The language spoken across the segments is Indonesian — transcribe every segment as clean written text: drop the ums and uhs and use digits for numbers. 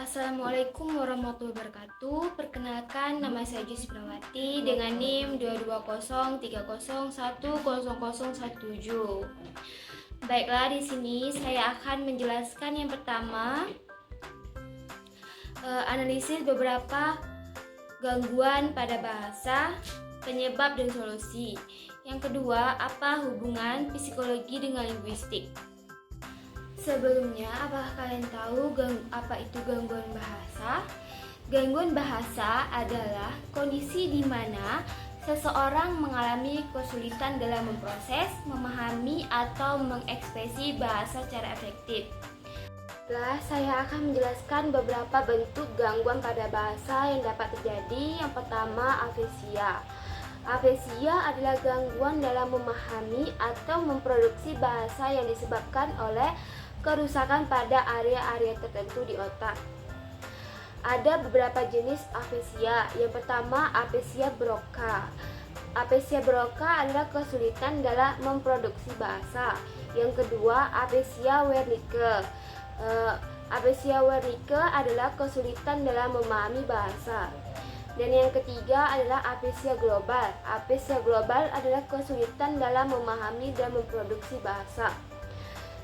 Assalamualaikum warahmatullahi wabarakatuh. Perkenalkan, nama saya Jus Prawati dengan NIM 22030101017. Baiklah, di sini saya akan menjelaskan yang pertama, analisis beberapa gangguan pada bahasa, penyebab dan solusi. Yang kedua, apa hubungan psikologi dengan linguistik? Sebelumnya, apakah kalian tahu apa itu gangguan bahasa? Gangguan bahasa adalah kondisi di mana seseorang mengalami kesulitan dalam memproses, memahami, atau mengekspresi bahasa secara efektif. Saya akan menjelaskan beberapa bentuk gangguan pada bahasa yang dapat terjadi. Yang pertama, afesia. Afesia adalah gangguan dalam memahami atau memproduksi bahasa yang disebabkan oleh kerusakan pada area-area tertentu di otak. Ada beberapa jenis afesia. Yang pertama, afesia Broca. Afesia Broca adalah kesulitan dalam memproduksi bahasa. Yang kedua, afesia Wernicke. Afesia Wernicke adalah kesulitan dalam memahami bahasa. Dan yang ketiga adalah afesia global. Afesia global adalah kesulitan dalam memahami dan memproduksi bahasa.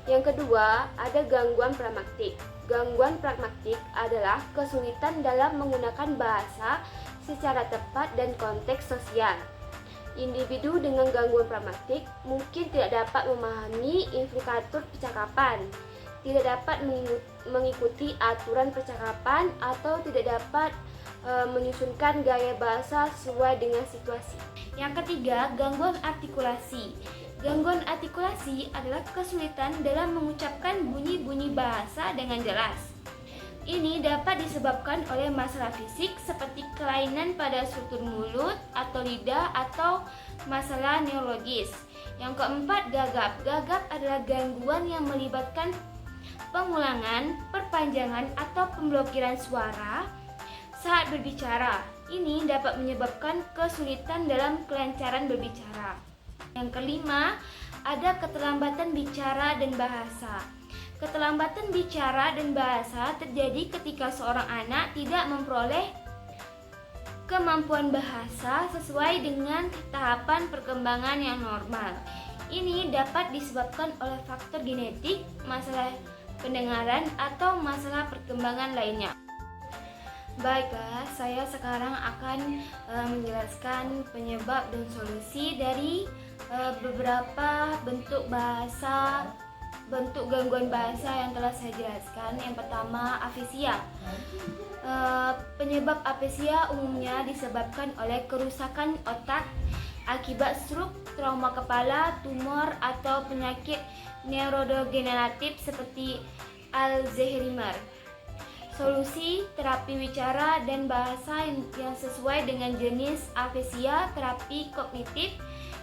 Yang kedua, ada gangguan pragmatik. Gangguan pragmatik adalah kesulitan dalam menggunakan bahasa secara tepat dan konteks sosial. Individu dengan gangguan pragmatik mungkin tidak dapat memahami implikatur percakapan, tidak dapat mengikuti aturan percakapan, atau tidak dapat menyusunkan gaya bahasa sesuai dengan situasi. Yang ketiga, gangguan artikulasi. Gangguan artikulasi adalah kesulitan dalam mengucapkan bunyi-bunyi bahasa dengan jelas. Ini dapat disebabkan oleh masalah fisik seperti kelainan pada struktur mulut atau lidah atau masalah neurologis. Yang keempat, gagap. Gagap adalah gangguan yang melibatkan pengulangan, perpanjangan, atau pemblokiran suara saat berbicara. Ini dapat menyebabkan kesulitan dalam kelancaran berbicara. Yang kelima, ada keterlambatan bicara dan bahasa. Keterlambatan bicara dan bahasa terjadi ketika seorang anak tidak memperoleh kemampuan bahasa sesuai dengan tahapan perkembangan yang normal. Ini dapat disebabkan oleh faktor genetik, masalah pendengaran, atau masalah perkembangan lainnya. Baiklah, saya sekarang akan menjelaskan penyebab dan solusi dari beberapa bentuk gangguan bahasa yang telah saya jelaskan. Yang pertama, afesia. Penyebab afesia umumnya disebabkan oleh kerusakan otak akibat stroke, trauma kepala, tumor, atau penyakit neurodegeneratif seperti Alzheimer. Solusi: terapi wicara dan bahasa yang sesuai dengan jenis afesia, terapi kognitif,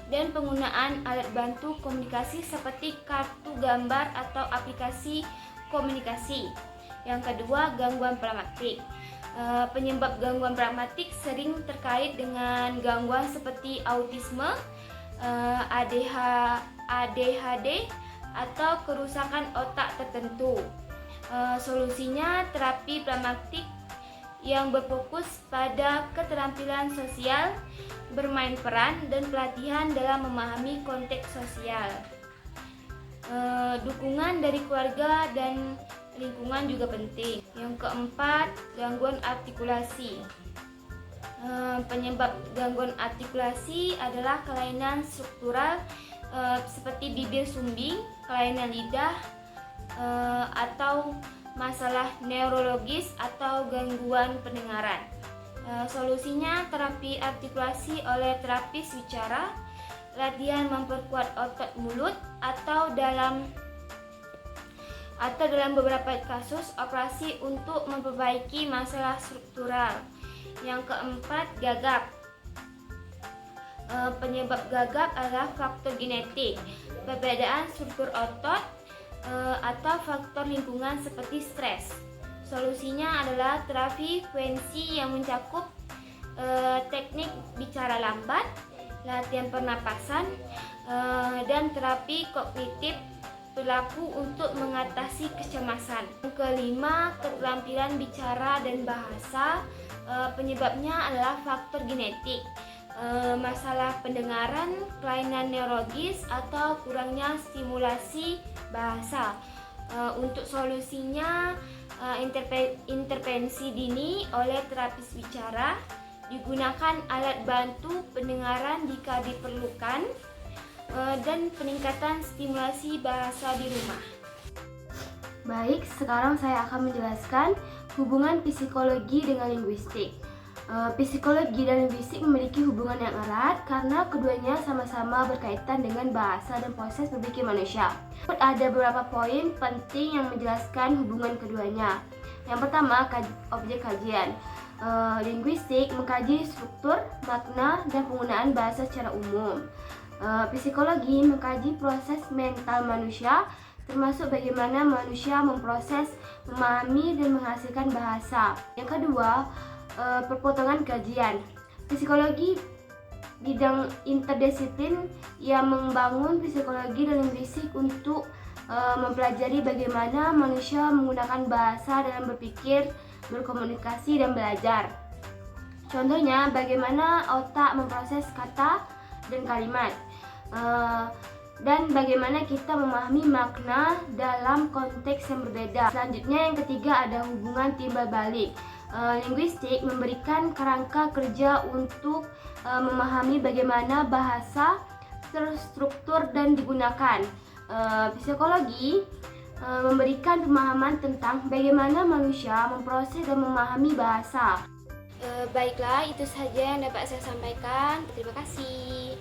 dan penggunaan alat bantu komunikasi seperti kartu gambar atau aplikasi komunikasi. Yang kedua, gangguan pragmatik. Penyebab gangguan pragmatik sering terkait dengan gangguan seperti autisme, ADHD, atau kerusakan otak tertentu. Solusinya, terapi pragmatik yang berfokus pada keterampilan sosial, bermain peran, dan pelatihan dalam memahami konteks sosial. Dukungan dari keluarga dan lingkungan juga penting. Yang keempat, gangguan artikulasi. Penyebab gangguan artikulasi adalah kelainan struktural seperti bibir sumbing, kelainan lidah, atau masalah neurologis atau gangguan pendengaran. Solusinya, terapi artikulasi oleh terapis wicara, latihan memperkuat otot mulut, atau dalam beberapa kasus operasi untuk memperbaiki masalah struktural. Yang keempat, gagap. Penyebab gagap adalah faktor genetik, perbedaan struktur otot, atau faktor lingkungan seperti stres. Solusinya adalah terapi frekuensi yang mencakup teknik bicara lambat, latihan pernapasan, dan terapi kognitif berlaku untuk mengatasi kecemasan. Yang kelima, keterampilan bicara dan bahasa. Penyebabnya adalah faktor genetik, masalah pendengaran, kelainan neurologis, atau kurangnya stimulasi bahasa. Untuk solusinya, intervensi dini oleh terapis bicara, digunakan alat bantu pendengaran jika diperlukan, dan peningkatan stimulasi bahasa di rumah. Baik, sekarang saya akan menjelaskan hubungan psikologi dengan linguistik. Psikologi dan linguistik memiliki hubungan yang erat karena keduanya sama-sama berkaitan dengan bahasa dan proses berpikir manusia. Ada beberapa poin penting yang menjelaskan hubungan keduanya. Yang pertama, objek kajian. Linguistik mengkaji struktur, makna, dan penggunaan bahasa secara umum. Psikologi mengkaji proses mental manusia, termasuk bagaimana manusia memproses, memahami, dan menghasilkan bahasa. Yang kedua, perpotongan kajian. Psikologi bidang interdisiplin yang membangun psikologi dan linguistik untuk mempelajari bagaimana manusia menggunakan bahasa dalam berpikir, berkomunikasi, dan belajar. Contohnya, bagaimana otak memproses kata dan kalimat, dan bagaimana kita memahami makna dalam konteks yang berbeda. Selanjutnya, yang ketiga, ada hubungan timbal balik. Linguistik memberikan kerangka kerja untuk memahami bagaimana bahasa terstruktur dan digunakan. Psikologi memberikan pemahaman tentang bagaimana manusia memproses dan memahami bahasa. Baiklah, itu saja yang dapat saya sampaikan. Terima kasih.